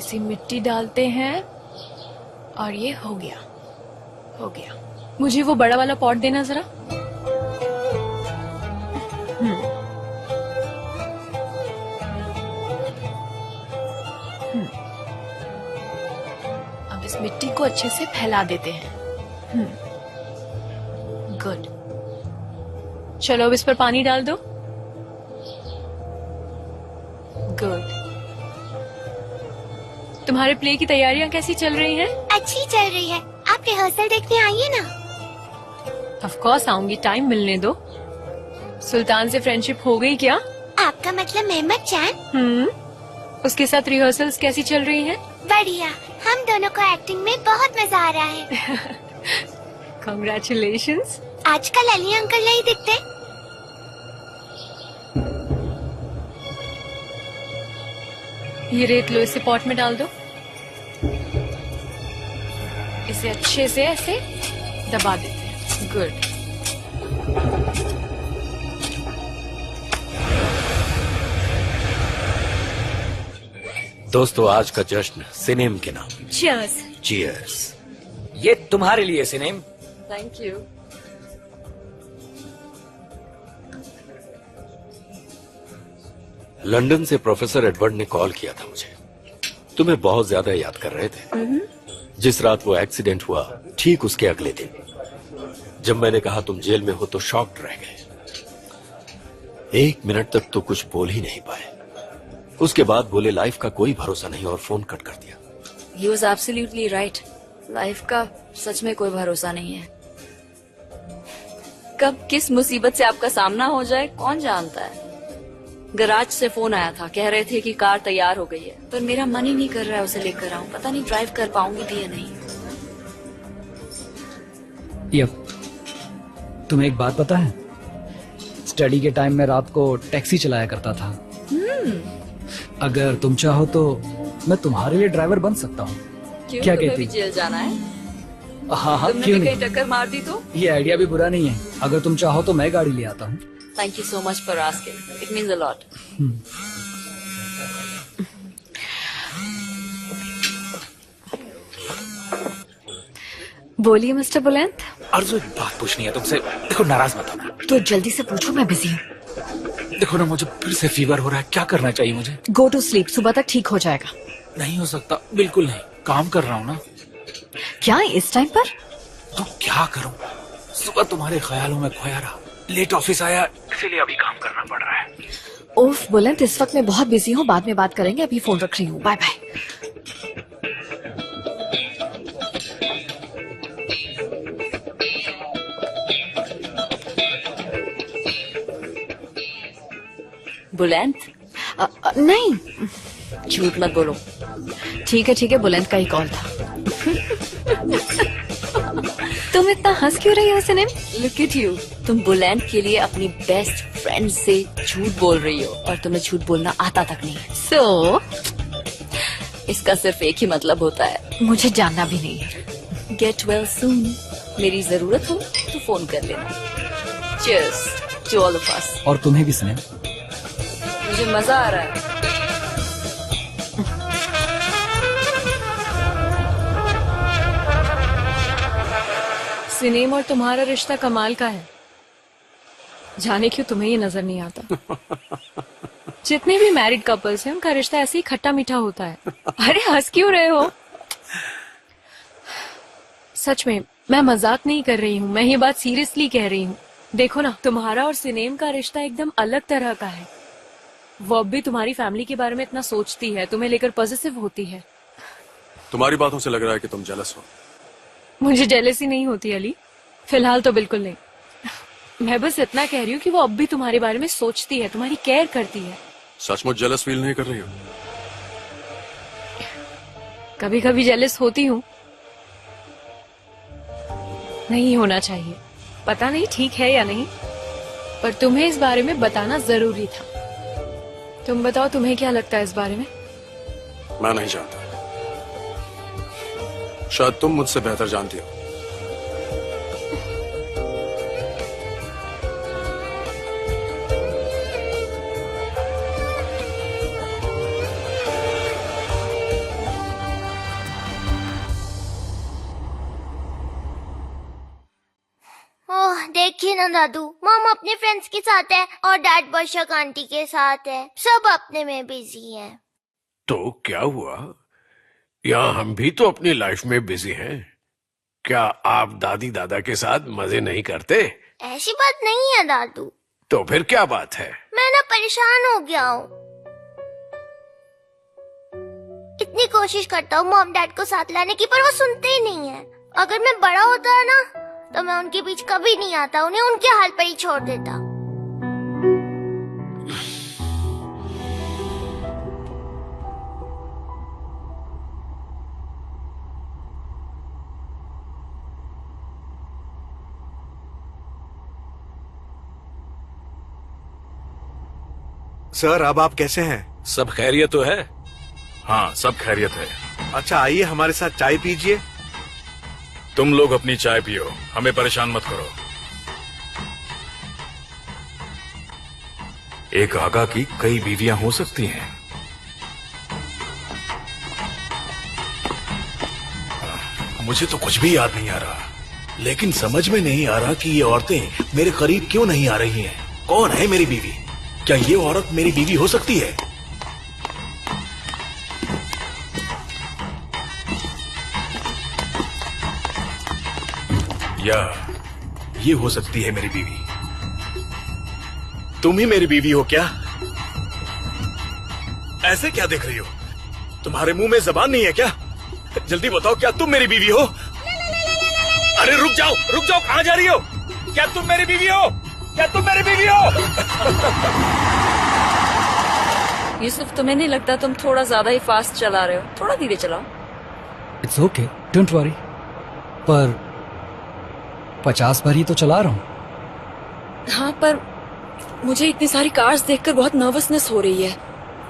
सी मिट्टी डालते हैं और ये हो गया, हो गया। मुझे वो बड़ा वाला पॉट देना जरा। अब इस मिट्टी को अच्छे से फैला देते हैं। गुड। चलो अब इस पर पानी डाल दो। गुड। तुम्हारे प्ले की तैयारियां कैसी चल रही हैं? अच्छी चल रही है। आप रिहर्सल देखने आइए ना। ऑफ कोर्स आऊंगी, टाइम मिलने दो। सुल्तान से फ्रेंडशिप हो गई क्या? आपका मतलब मेहमद चांद? उसके साथ रिहर्सल्स कैसी चल रही हैं? बढ़िया। हम दोनों को एक्टिंग में बहुत मजा आ रहा है। कांग्रेचुलेशंस। आजकल अली अंकल नहीं दिखते। ये रेत लो, इसे पॉट में डाल दो। इसे अच्छे से ऐसे दबा देते हैं। गुड। दोस्तों, आज का जश्न सिनेम के नाम। चीयर्स। चीयर्स। ये तुम्हारे लिए सिनेम। Thank you. लंदन से प्रोफेसर एडवर्ड ने कॉल किया था मुझे। तुम्हें बहुत ज्यादा याद कर रहे थे। जिस रात वो एक्सीडेंट हुआ, ठीक उसके अगले दिन जब मैंने कहा तुम जेल में हो तो शॉक्ड रह गए। 1 मिनट तक तो कुछ बोल ही नहीं पाए। उसके बाद बोले लाइफ का कोई भरोसा नहीं और फोन कट कर दिया। He was absolutely right. Life का सच में कोई भरोसा नहीं है। कब किस मुसीबत से आपका सामना हो जाए कौन जानता है। गराज से फोन आया था, कह रहे थे कि कार तैयार हो गई है, पर मेरा मन ही नहीं कर रहा है उसे लेकर आऊं। पता नहीं ड्राइव कर पाऊंगी भी या नहीं। यप, तुम्हें एक बात पता है? स्टडी के टाइम में रात को टैक्सी चलाया करता था। अगर तुम चाहो तो मैं तुम्हारे लिए ड्राइवर बन सकता हूँ। क्यों, क्या तुम्हें कहती? भी जेल जाना है? हाँ, तुमने क्यों भी नहीं? कहीं टक्कर मार दी तो? ये आइडिया भी बुरा नहीं है। अगर तुम चाहो तो मैं गाड़ी ले आता हूँ। Thank you so much for asking, it means a lot. बोलिए मिस्टर बुलंद। अर्जुन, एक बात पूछनी है तुमसे। देखो, नाराज मत होना। तो जल्दी से पूछो, मैं बिजी हूँ। देखो ना, मुझे फिर से फीवर हो रहा है। क्या करना चाहिए मुझे? गो टू स्लीप, सुबह तक ठीक हो जाएगा। नहीं हो सकता, बिल्कुल नहीं। काम कर रहा हूँ ना। क्या इस टाइम पर? तो क्या करूँ? सुबह तुम्हारे ख्यालों में खोया रहा, लेट ऑफिस आया, इसीलिए अभी काम करना पड़ रहा है। ओफ बुलंद, इस वक्त मैं बहुत बिजी हूँ, बाद में बात करेंगे, अभी फोन रख रही हूँ। Bye bye. बुलंद, नहीं। झूठ मत बोलो। ठीक है, बुलंद का ही कॉल था। तुम इतना हंस क्यों रही हो सिनेम? लुक एट यू, तुम बुलंद के लिए अपनी बेस्ट फ्रेंड से झूठ बोल रही हो और तुम्हें झूठ बोलना आता तक नहीं है। सो इसका सिर्फ एक ही मतलब होता है, मुझे जानना भी नहीं है। Get well soon. मेरी जरूरत हो तो फोन कर लेना। Cheers to all of us. और तुम्हें भी स्नेह। मुझे मजा आ रहा है। सिनेम और तुम्हारा रिश्ता कमाल का है। जाने क्यों तुम्हें ये नजर नहीं आता। जितने भी मैरिड कपल्स हैं उनका रिश्ता ऐसे ही खट्टा मीठा होता है। अरे हंस क्यों रहे हो? सच में मैं मजाक नहीं कर रही हूँ, मैं ये बात सीरियसली कह रही हूँ। देखो ना, तुम्हारा और सिनेम का रिश्ता एकदम अलग तरह का है। वो अब भी तुम्हारी फैमिली के बारे में इतना सोचती है, तुम्हें लेकर पॉजिटिव होती है। तुम्हारी बातों से लग रहा है कि तुम जेलस हो। मुझे जेलसी नहीं होती अली, फिलहाल तो बिल्कुल नहीं। मैं बस इतना कह रही हूँ कि वो अब भी तुम्हारे बारे में सोचती है, तुम्हारी केयर करती है। सचमुच जेलस फील नहीं कर रही हो? कभी कभी जेलस होती हूँ। नहीं होना चाहिए, पता नहीं ठीक है या नहीं, पर तुम्हें इस बारे में बताना जरूरी था। तुम बताओ, तुम्हें क्या लगता है इस बारे में? मैं नहीं जानता, शायद तुम मुझसे बेहतर जानती हो। देखिए ना दादू, मॉम अपने फ्रेंड्स के साथ है और डैड वर्षक आंटी के साथ है। सब अपने में बिजी हैं। तो क्या हुआ? यहाँ हम भी तो अपनी लाइफ में बिजी हैं। क्या आप दादी दादा के साथ मजे नहीं करते? ऐसी बात नहीं है दादू। तो फिर क्या बात है? मैं ना परेशान हो गया हूँ। इतनी कोशिश करता हूँ मॉम डैड को साथ लाने की, पर वो सुनते ही नहीं है। अगर मैं बड़ा होता है ना, तो मैं उनके बीच कभी नहीं आता, उन्हें उनके हाल पर ही छोड़ देता। सर, अब आप कैसे हैं? सब खैरियत तो है? हाँ, सब खैरियत है। अच्छा, आइए हमारे साथ चाय पीजिए। तुम लोग अपनी चाय पियो, हमें परेशान मत करो। एक आका की कई बीवियां हो सकती हैं। मुझे तो कुछ भी याद नहीं आ रहा, लेकिन समझ में नहीं आ रहा कि ये औरतें मेरे करीब क्यों नहीं आ रही हैं। कौन है मेरी बीवी? क्या ये औरत मेरी बीवी हो सकती है? या ये हो सकती है मेरी बीवी? तुम ही मेरी बीवी हो क्या? ऐसे क्या देख रही हो? तुम्हारे मुंह में जबान नहीं है क्या? जल्दी बताओ, क्या तुम मेरी बीवी हो? अरे रुक जाओ, कहां जा रही हो? क्या तुम मेरी बीवी हो? क्या तुम मेरी बीवी हो? यूसुफ, तुम्हें नहीं लगता तुम थोड़ा ज्यादा ही फास्ट चला रहे हो? थोड़ा धीरे चलाओ। It's okay, don't worry. पर 50 भर ही तो चला रहा हूँ। हाँ, पर मुझे इतनी सारी कार्स देखकर बहुत नर्वसनेस हो रही है।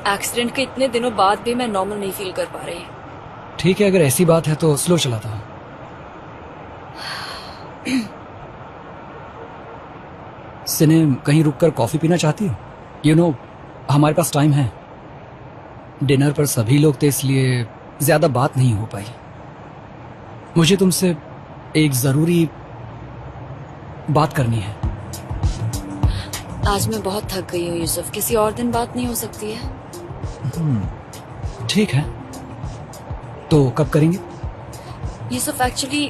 एक्सीडेंट के इतने दिनों बाद भी मैं नॉर्मल नहीं फील कर पा रही। ठीक है, अगर ऐसी बात है तो स्लो चलाता हूँ। सिनेम, कहीं रुककर कॉफी पीना चाहती हो? यू नो, हमारे पास टाइम है। डिनर पर सभी लोग थे, इसलिए ज्यादा बात नहीं हो पाई। मुझे तुमसे एक जरूरी बात करनी है। आज मैं बहुत थक गई हूँ यूसुफ, किसी और दिन बात नहीं हो सकती है? ठीक है, तो कब करेंगे? Yusuf, actually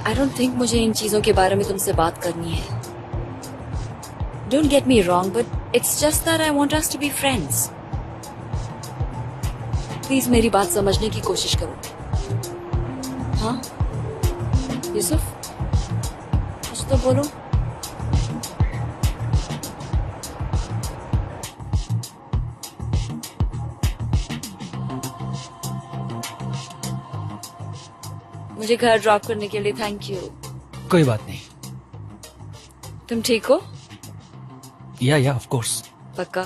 I don't think मुझे इन चीजों के बारे में तुमसे बात करनी है। Don't get me wrong, but it's just that I want us to be friends. Please मेरी बात समझने की कोशिश करो। हाँ यूसुफ, कुछ तो बोलो। मुझे घर ड्रॉप करने के लिए थैंक यू। कोई बात नहीं। तुम ठीक हो? या ऑफ कोर्स। पक्का?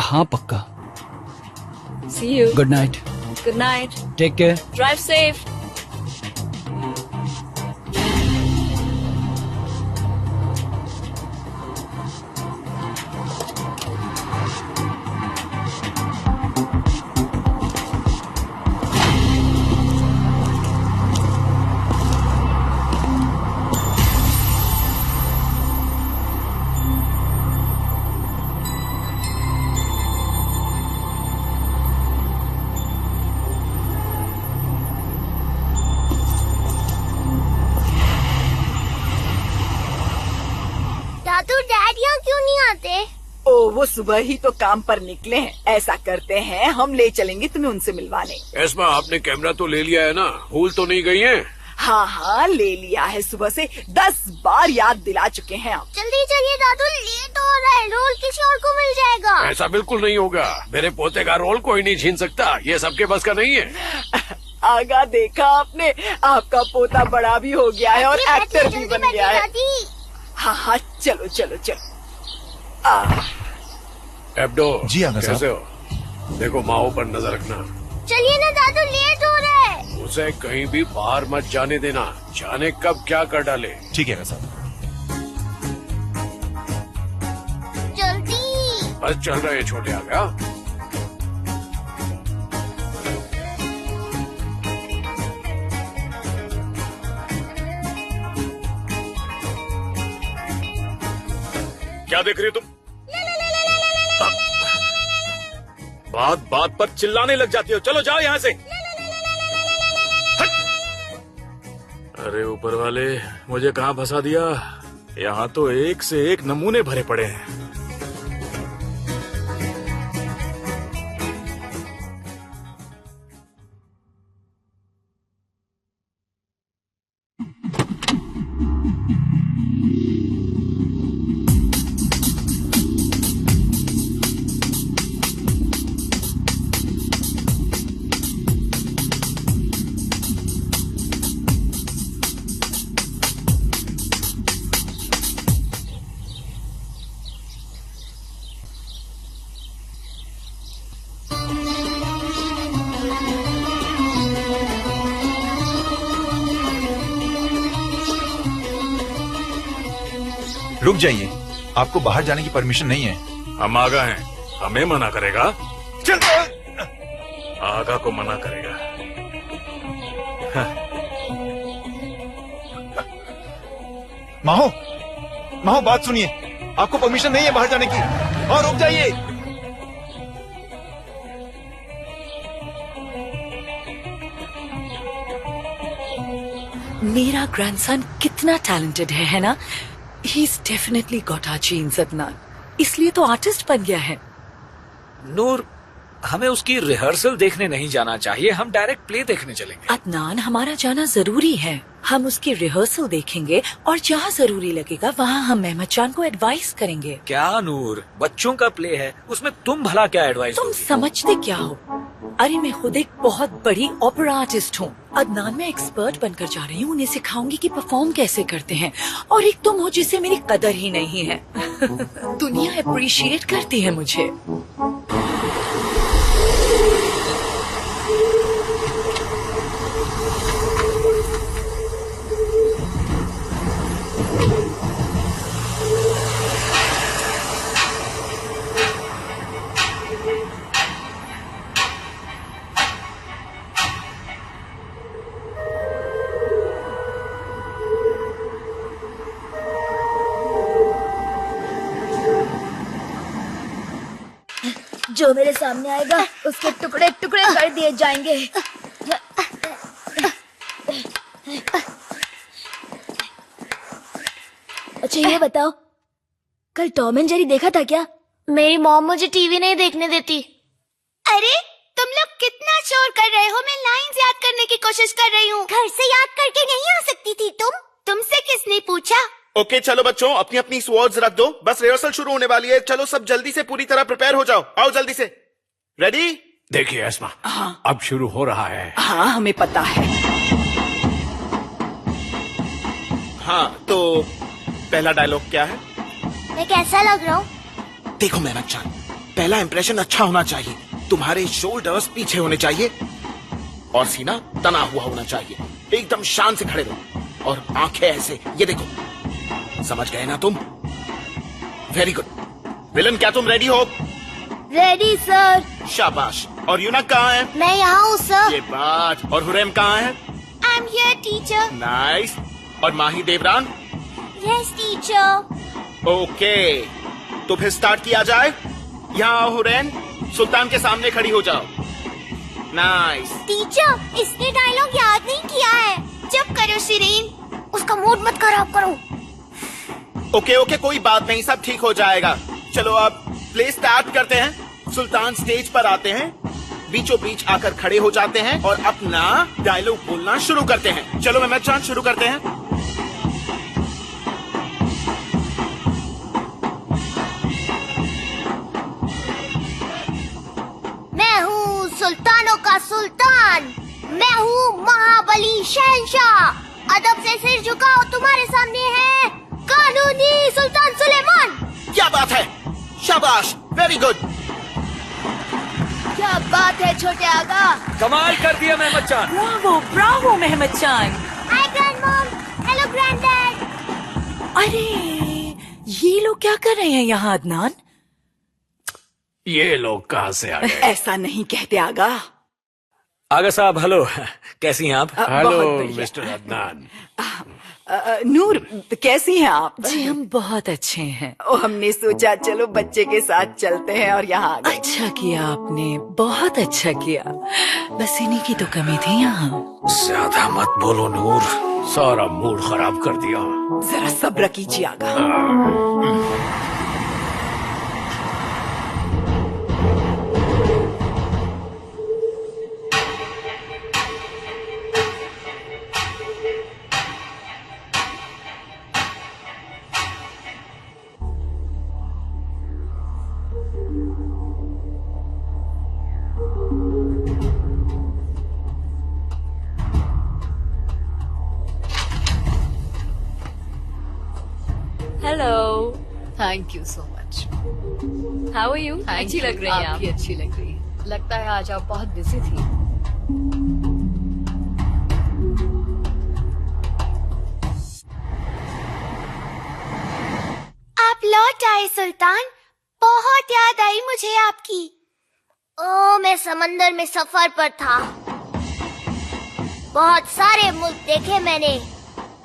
हाँ पक्का। See you. Good night. Good night. Take care. Drive safe. दादू, डैड यहाँ क्यों नहीं आते? ओ, वो सुबह ही तो काम पर निकले हैं। ऐसा करते हैं, हम ले चलेंगे तुम्हें उनसे मिलवाने। एस्मा, आपने कैमरा तो ले लिया है ना? भूल तो नहीं गई हैं? हाँ हाँ, ले लिया है। सुबह से 10 बार याद दिला चुके हैं आप। जल्दी चलिए दादू, लेट हो रहा है। रोल किसी और को मिल जाएगा। ऐसा बिल्कुल नहीं होगा। मेरे पोते का रोल कोई नहीं छीन सकता। ये सबके बस का नहीं है। आगा, देखा आपने? आपका पोता बड़ा भी हो गया है और एक्टर भी बन गया है। हाँ हाँ, चलो चलो चलो। एब्डो जी आगा साहब। कैसे हो? देखो, माओ पर नजर रखना। चलिए ना दादू, लेट हो रहा है। उसे कहीं भी बाहर मत जाने देना। जाने कब क्या कर डाले। ठीक है साहब। जल्दी। बस चल रहे छोटे, आ गया। क्या देख रही हो तुम? बात बात पर चिल्लाने लग जाती हो। चलो जाओ यहाँ से। अरे ऊपर वाले, मुझे कहाँ फंसा दिया? यहाँ तो एक से एक नमूने भरे पड़े हैं। रुक जाइए, आपको बाहर जाने की परमिशन नहीं है। हम आगा हैं, हमें मना करेगा? चल, आगा को मना करेगा। माहो, माहो बात सुनिए, आपको परमिशन नहीं है बाहर जाने की। और रुक जाइए। मेरा ग्रैंडसन कितना टैलेंटेड है ना? He's definitely got our genes, Adnan. इसलिए तो आर्टिस्ट बन गया है। नूर, हमें उसकी रिहर्सल देखने नहीं जाना चाहिए, हम डायरेक्ट प्ले देखने चलेंगे। अदनान, हमारा जाना जरूरी है। हम उसकी रिहर्सल देखेंगे और जहाँ जरूरी लगेगा वहाँ हम मेहमद जान को एडवाइस करेंगे। क्या नूर, बच्चों का प्ले है, उसमें तुम भला क्या एडवाइस तुम समझते क्या हो? अरे मैं खुद एक बहुत बड़ी ओपेरा आर्टिस्ट हूँ। अदनान, मैं एक्सपर्ट बनकर जा रही हूँ, उन्हें सिखाऊंगी कि परफॉर्म कैसे करते हैं। और एक तुम हो जिसे मेरी कदर ही नहीं है। दुनिया अप्रिशिएट करती है मुझे। जो मेरे सामने आएगा उसके टुकड़े टुकड़े कर दिए जाएंगे। अच्छा ये बताओ, कल टॉम एंड जेरी देखा था क्या? मेरी मॉम मुझे टीवी नहीं देखने देती। अरे तुम लोग कितना शोर कर रहे हो? मैं लाइंस याद करने की कोशिश कर रही हूँ। घर से याद करके नहीं आ सकती थी तुम? तुमसे किसने पूछा? ओके चलो बच्चों, अपनी अपनी स्वॉर्ड्स रख दो, बस रिहर्सल शुरू होने वाली है। चलो सब जल्दी से पूरी तरह प्रिपेयर हो जाओ। आओ जल्दी से। रेडी? देखिए अस्मा, हाँ। अब शुरू हो रहा है। हाँ, हमें पता है। हाँ तो पहला डायलॉग क्या है? मैं कैसा लग रहा हूँ? देखो मेहमद जान, पहला इंप्रेशन अच्छा होना चाहिए। तुम्हारे शोल्डर्स पीछे होने चाहिए और सीना तना हुआ होना चाहिए। एकदम शान से खड़े रहो और आंखें ऐसे, ये देखो। समझ गए ना तुम? Very good. विलन, क्या तुम रेडी हो? Ready sir. शाबाश। और यूनक कहाँ है? मैं यहाँ हूँ सर। ये बात। और हुरैम कहाँ है? I am here teacher. Nice. और Mahidevran? Yes teacher. Okay, तो फिर स्टार्ट किया जाए। यहाँ आओ हुरैन, सुल्तान के सामने खड़ी हो जाओ। नाइस। टीचर, इसने डायलॉग याद नहीं किया है। चुप करो शिरीन, उसका मूड मत खराब करो। ओके ओके, कोई बात नहीं, सब ठीक हो जाएगा। चलो अब प्ले स्टार्ट करते हैं। सुल्तान स्टेज पर आते हैं, बीचों बीच आकर खड़े हो जाते हैं और अपना डायलॉग बोलना शुरू करते हैं। चलो मेहमद जान, शुरू करते हैं। मैं हूँ सुल्तानों का सुल्तान, मैं हूँ महाबली शहंशाह। अदब से सिर झुकाओ, तुम्हारे सामने है कानूनी सुल्तान सुलेमान। क्या बात है, शाबाश, वेरी गुड। क्या बात है छोटे आगा। कमाल कर दिया मेहमद जान। ब्रावो ब्रावो मेहमद जान। Hi grand mom, hello grand dad. अरे ये लोग क्या कर रहे हैं यहाँ अदनान? ये लोग कहाँ से आ गए? ऐसा नहीं कहते आगा। आगा साहब हेलो, कैसी हैं आप? बहुत हेलो बढ़िया। मिस्टर अदनान। नूर, कैसी हैं आप? जी हम बहुत अच्छे हैं। हमने सोचा चलो बच्चे के साथ चलते हैं और यहाँ अच्छा किया आपने, बहुत अच्छा किया। बस इन्हीं की तो कमी थी यहाँ। ज्यादा मत बोलो नूर, सारा मूड खराब कर दिया। जरा सब्र कीजिए Agha. Hello, thank you so much. How are you? अच्छी लग रही हैं आप। आपकी अच्छी लग रही है। लगता है आज आप बहुत बिजी थी। आप लौट आए सुल्तान, बहुत याद आई मुझे आपकी। ओ, मैं समंदर में सफर पर था, बहुत सारे मुल्क देखे मैंने,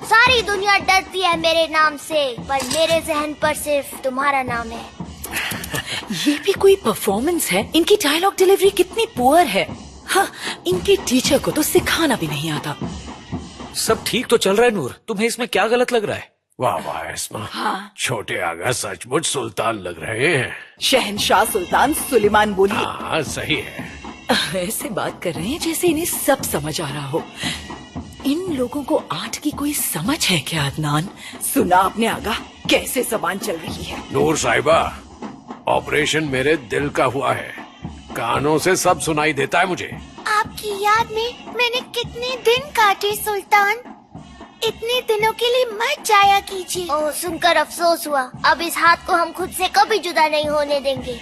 सारी दुनिया डरती है मेरे नाम से, पर मेरे जहन पर सिर्फ तुम्हारा नाम है। ये भी कोई परफॉर्मेंस है? इनकी डायलॉग डिलीवरी कितनी पुअर है। हाँ, इनके टीचर को तो सिखाना भी नहीं आता। सब ठीक तो चल रहा है नूर, तुम्हें इसमें क्या गलत लग रहा है? वाह वाह एस्मा, हाँ। छोटे आगा सचमुच सुल्तान लग रहे हैं। शहनशाह सुल्तान सुलेमान बोलिए। हाँ सही है। ऐसे बात कर रहे हैं जैसे इन्हें सब समझ आ रहा हो। इन लोगों को आर्ट की कोई समझ है क्या अदनान? सुना आपने आगा, कैसे जबान चल रही है। नूर साहिबा, ऑपरेशन मेरे दिल का हुआ है, कानों से सब सुनाई देता है मुझे। आपकी याद में मैंने कितने दिन काटे सुल्तान, इतने दिनों के लिए मत जाया कीजिए। ओह, सुनकर अफसोस हुआ। अब इस हाथ को हम खुद से कभी जुदा नहीं होने देंगे।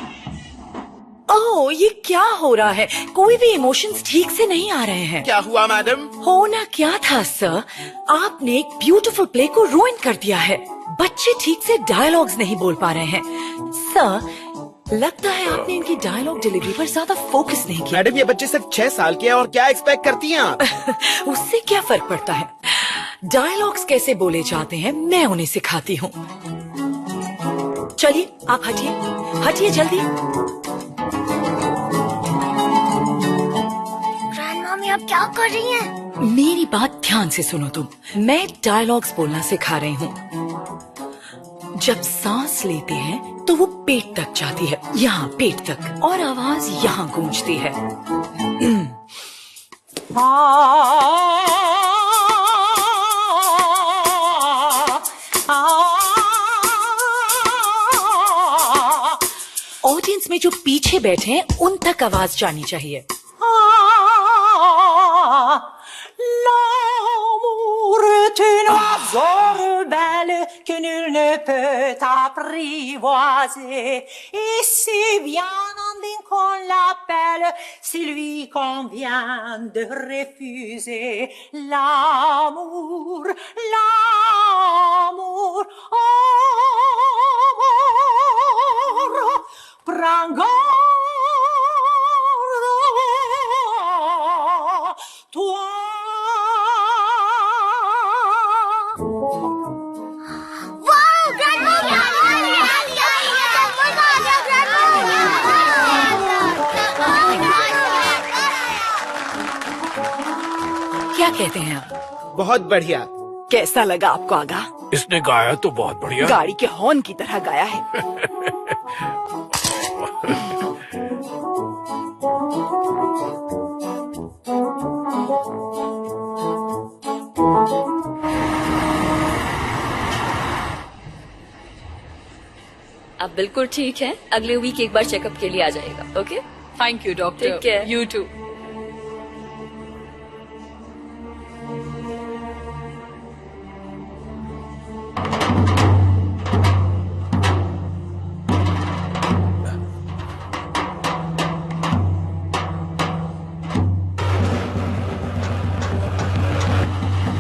ओह, ये क्या हो रहा है? कोई भी इमोशंस ठीक से नहीं आ रहे हैं। क्या हुआ मैडम? होना क्या था सर, आपने एक ब्यूटीफुल प्ले को रुइन कर दिया है। बच्चे ठीक से डायलॉग्स नहीं बोल पा रहे हैं। सर, लगता है आपने इनकी डायलॉग डिलीवरी पर ज्यादा फोकस नहीं किया। मैडम, ये बच्चे सिर्फ 6 साल के हैं और क्या एक्सपेक्ट करती हैं आप? उससे क्या फर्क पड़ता है? डायलॉग्स कैसे बोले जाते हैं मैं उन्हें सिखाती हूँ। चलिए आप हटिए, हटिए जल्दी। ग्रैंडमॉमी, आप क्या कर रही हैं? मेरी बात ध्यान से सुनो तुम। मैं डायलॉग्स बोलना सिखा रही हूँ। जब सांस लेते हैं तो वो पेट तक जाती है, यहाँ पेट तक, और आवाज यहाँ गूंजती है। ऑडियंस में जो पीछे बैठे हैं उन तक आवाज जानी चाहिए। L'amour est une azur belle que nul ne peut apprivoiser. Et si bien andin qu'on l'appelle, c'est lui qu'on vient de refuser. L'amour, l'amour, amour, prends garde, toi. क्या कहते हैं आप? बहुत बढ़िया। कैसा लगा आपको आगा? इसने गाया तो बहुत बढ़िया। गाड़ी के हॉर्न की तरह गाया है। आप बिल्कुल ठीक हैं। अगले वीक एक बार चेकअप के लिए आ जाएगा। Okay, thank you doctor. Take care. You too.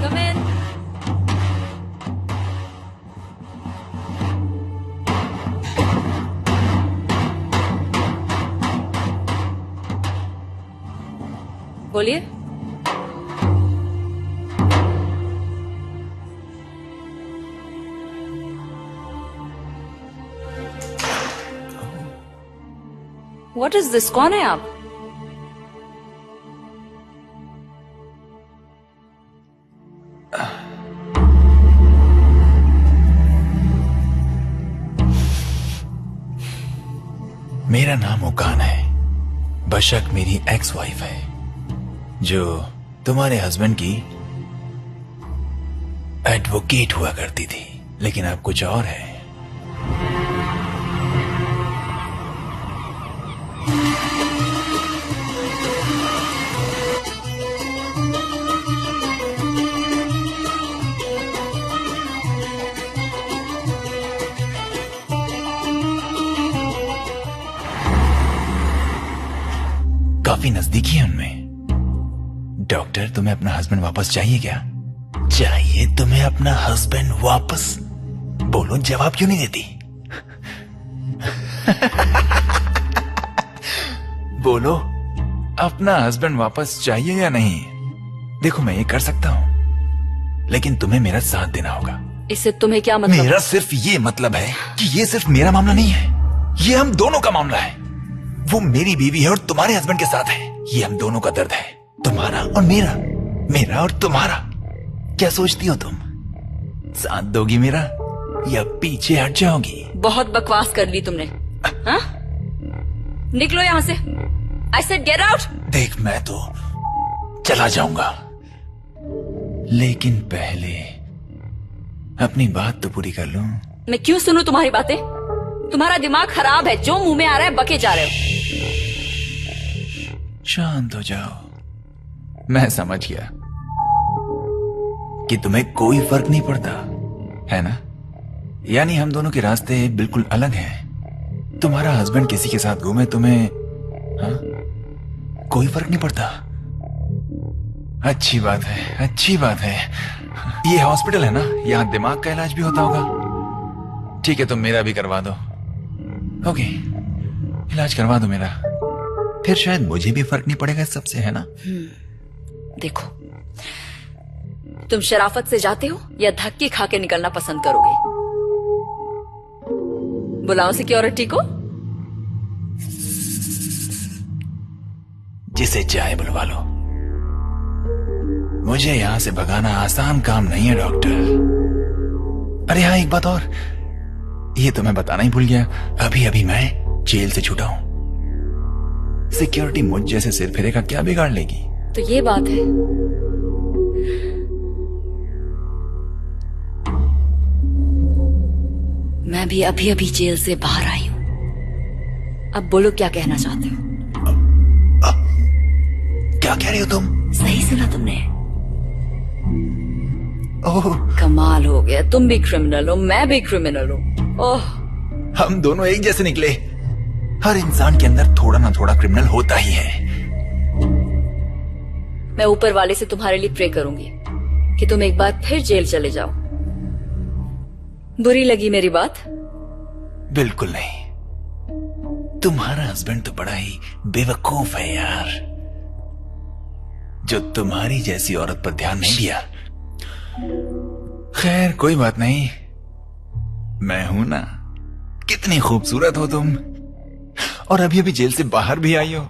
Come in. बोलिए। What is this? कौन है आप? मेरा नाम उकान है। बशक मेरी एक्स वाइफ है जो तुम्हारे हस्बैंड की एडवोकेट हुआ करती थी, लेकिन अब कुछ और है। काफी नजदीकी है उनमें। डॉक्टर, तुम्हें अपना हस्बैंड वापस चाहिए क्या? चाहिए तुम्हें अपना हस्बैंड वापस? बोलो, जवाब क्यों नहीं देती? बोलो, अपना हस्बैंड वापस चाहिए या नहीं? देखो, मैं ये कर सकता हूं, लेकिन तुम्हें मेरा साथ देना होगा। इससे तुम्हें क्या मतलब? मेरा सिर्फ ये मतलब है कि ये सिर्फ मेरा मामला नहीं है, ये हम दोनों का मामला है। वो मेरी बीवी है और तुम्हारे हस्बैंड के साथ है। ये हम दोनों का दर्द है, तुम्हारा और मेरा, मेरा और तुम्हारा। क्या सोचती हो तुम? साथ दोगी मेरा या पीछे हट जाओगी? बहुत बकवास कर ली तुमने। हाँ? निकलो यहाँ से। I said get out। देख, मैं तो चला जाऊंगा, लेकिन पहले अपनी बात तो पूरी कर लूं। मैं क्यों सुनूं तुम्हारी बातें? तुम्हारा दिमाग खराब है, जो मुंह में आ रहा है बके जा रहे हो। शांत हो जाओ। मैं समझ गया कि तुम्हें कोई फर्क नहीं पड़ता, है ना? यानी हम दोनों के रास्ते बिल्कुल अलग हैं। तुम्हारा हस्बैंड किसी के साथ घूमे, तुम्हें हाँ? कोई फर्क नहीं पड़ता। अच्छी बात है, अच्छी बात है। ये हॉस्पिटल है ना, यहाँ दिमाग का इलाज भी होता होगा। ठीक है, तुम मेरा भी करवा दो। ओके, इलाज करवा दो मेरा, फिर शायद मुझे भी फर्क नहीं पड़ेगा इस सबसे, है ना? देखो, तुम शराफत से जाते हो या धक्के खा के निकलना पसंद करोगे? बुलाओ सिक्योरिटी को। जिसे चाहे बुलवा लो। मुझे यहां से भगाना आसान काम नहीं है डॉक्टर। अरे हाँ, एक बात और, ये तो मैं बताना ही भूल गया। अभी अभी मैं जेल से छूटा हूं। सिक्योरिटी मुझ जैसे सिर फेरे का क्या बिगाड़ लेगी? तो ये बात है। मैं भी अभी अभी जेल से बाहर आई हूं। अब बोलो, क्या कहना चाहते हो? क्या कह रही हो तुम? सही सुना तुमने। ओह, कमाल हो गया। तुम भी क्रिमिनल हो, मैं भी क्रिमिनल हूँ। ओह, हम दोनों एक जैसे निकले। हर इंसान के अंदर थोड़ा ना थोड़ा क्रिमिनल होता ही है। मैं ऊपर वाले से तुम्हारे लिए प्रे करूंगी कि तुम एक बार फिर जेल चले जाओ। बुरी लगी मेरी बात? बिल्कुल नहीं। तुम्हारा हस्बैंड तो बड़ा ही बेवकूफ है यार, जो तुम्हारी जैसी औरत पर ध्यान नहीं दिया। खैर, कोई बात नहीं, मैं हूं ना। कितनी खूबसूरत हो तुम, और अभी अभी जेल से बाहर भी आई हो।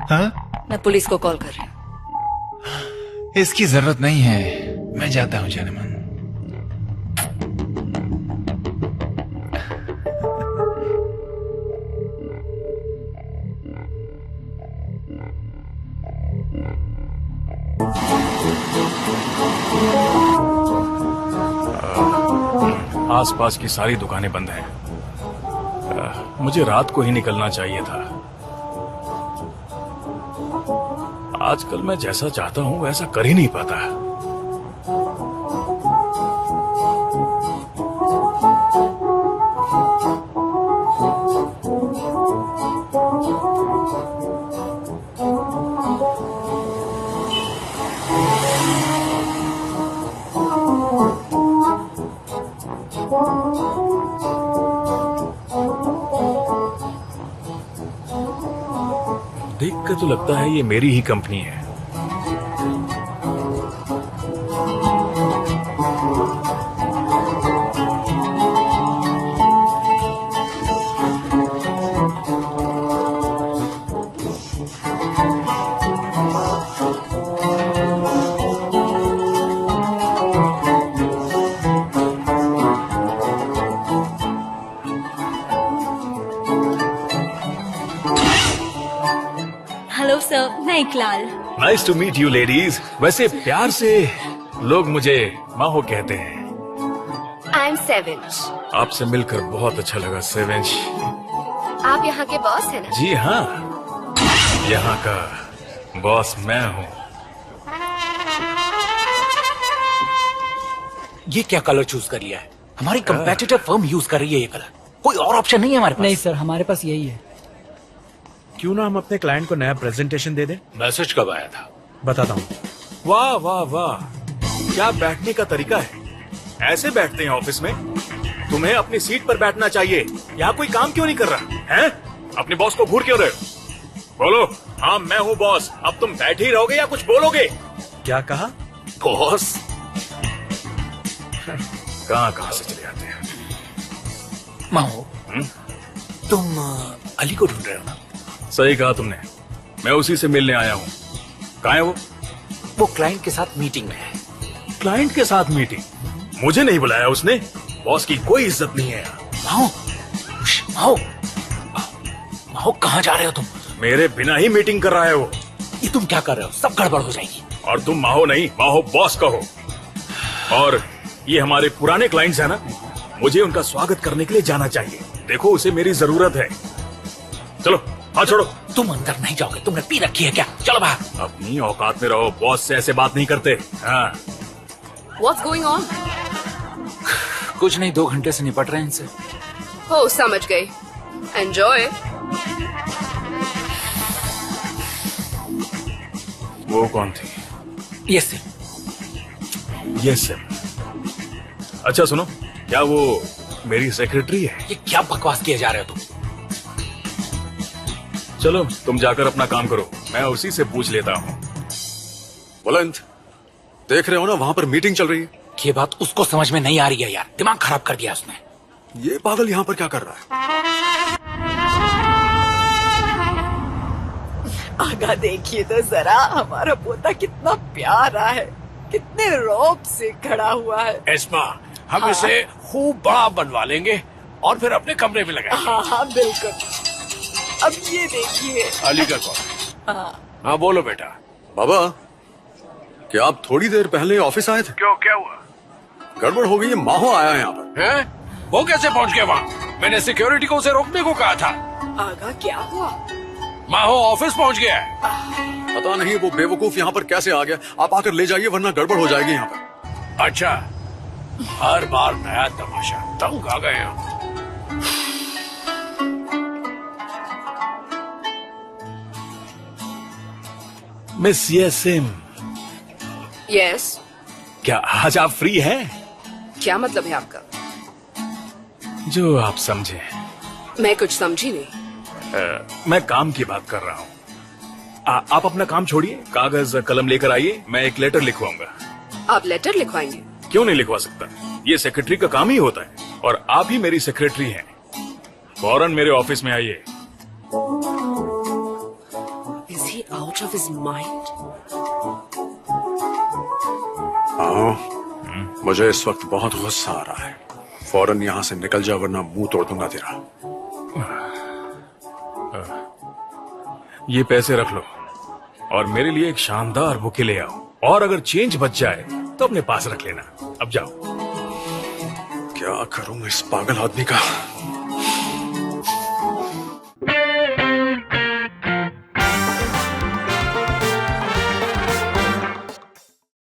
हाँ? मैं पुलिस को कॉल कर रही हूँ। इसकी जरूरत नहीं है, मैं जाता हूं जानमन। आसपास की सारी दुकानें बंद हैं। मुझे रात को ही निकलना चाहिए था। आजकल मैं जैसा चाहता हूं वैसा कर ही नहीं पाता। देख कर तो लगता है ये मेरी ही कंपनी है। मैं इकलाल। Nice to meet you ladies. वैसे प्यार से लोग मुझे माहो कहते हैं। आई एम सेवेंश। आपसे मिलकर बहुत अच्छा लगा सेवेंश। आप यहाँ के बॉस है ना? जी हाँ, यहाँ का बॉस मैं हूँ। ये क्या कलर चूज कर लिया है? हमारी कंपेटिटिव फर्म यूज कर रही है ये कलर, कोई और ऑप्शन नहीं है हमारे पास? नहीं सर, हमारे पास यही है। क्यों ना हम अपने क्लाइंट को नया प्रेजेंटेशन दे दें? मैसेज कब आया था? बताता हूँ। वाह वाह वाह, क्या बैठने का तरीका है। ऐसे बैठते हैं ऑफिस में? तुम्हें अपनी सीट पर बैठना चाहिए। यहाँ कोई काम क्यों नहीं कर रहा है? अपने बॉस को घूर क्यों रहे हो? बोलो। हाँ मैं हूँ बॉस। अब तुम बैठे ही रहोगे या कुछ बोलोगे? क्या कहा? बॉस? कहाँ से चले आते हैं। माहो, तुम अली को ढूंढ रहे हो ना? सही कहा तुमने, मैं उसी से मिलने आया हूँ। कहाँ है वो? वो क्लाइंट के साथ मीटिंग में है। क्लाइंट के साथ मीटिंग? मुझे नहीं बुलाया उसने। बॉस की कोई इज्जत नहीं है। माहो, माहो, माहो कहाँ जा रहे हो तुम? मेरे बिना ही मीटिंग कर रहा है वो। ये तुम क्या कर रहे हो? सब गड़बड़ हो जाएगी। और तुम माहो नहीं, माहो बॉस कहो। और ये हमारे पुराने क्लाइंट्स हैं ना, मुझे उनका स्वागत करने के लिए जाना चाहिए। देखो उसे मेरी जरूरत है। चलो हाथ छोड़ो। तुम अंदर नहीं जाओगे, तुमने पी रखी है क्या? चलो बाहर। अपनी औकात में रहो, बॉस से ऐसे बात नहीं करते। हाँ। What's going on? कुछ नहीं, 2 घंटे से निपट रहे हैं इनसे। हो समझ गई। Enjoy. वो कौन थी? ये सिर्फ अच्छा सुनो, क्या वो मेरी सेक्रेटरी है? ये क्या बकवास किए जा रहे हो तुम? चलो तुम जाकर अपना काम करो, मैं उसी से पूछ लेता हूँ। बुलंद, देख रहे हो ना वहाँ पर मीटिंग चल रही है। ये बात उसको समझ में नहीं आ रही है यार, दिमाग खराब कर दिया उसने। ये पागल यहाँ पर क्या कर रहा है? आगा देखिए तो जरा, हमारा पोता कितना प्यारा है, कितने रौब से खड़ा हुआ है। एस्मा, हम इसे खूब बड़ा बनवा लेंगे और फिर अपने कमरे में लगाएंगे। हाँ बिल्कुल। अब ये देखिए। अली का कॉल। हाँ बोलो बेटा। बाबा, क्या आप थोड़ी देर पहले ऑफिस आए थे? क्यों, क्या हुआ? गड़बड़ हो गई है, माहो आया है यहाँ पर। हैं? वो कैसे पहुँच गया वहाँ? मैंने सिक्योरिटी को उसे रोकने को कहा था। आगा क्या हुआ? माहो ऑफिस पहुँच गया है। पता नहीं वो बेवकूफ यहाँ पर कैसे आ गया। आप आकर ले जाइए वरना गड़बड़ हो जाएगी यहाँ पर। अच्छा, हर बार नया तमाशा, तंग आ गए हम। मिस येसिम। यस। क्या आज आप फ्री हैं? क्या मतलब है आपका? जो आप समझे। मैं कुछ समझी नहीं। मैं काम की बात कर रहा हूँ। आप अपना काम छोड़िए, कागज कलम लेकर आइए, मैं एक लेटर लिखवाऊंगा। आप लेटर लिखवाएंगे? क्यों नहीं लिखवा सकता, ये सेक्रेटरी का काम ही होता है और आप ही मेरी सेक्रेटरी हैं। फौरन मेरे ऑफिस में आइए। Is he out of his mind? हाँ, मुझे इस वक्त बहुत गुस्सा आ रहा है। फौरन यहाँ से निकल जा वरना मुंह तोड़ दूंगा तेरा। ये पैसे रख लो और मेरे लिए एक शानदार बुके ले आओ, और अगर चेंज बच जाए तो अपने पास रख लेना। अब जाओ। क्या करूं मैं इस पागल आदमी का?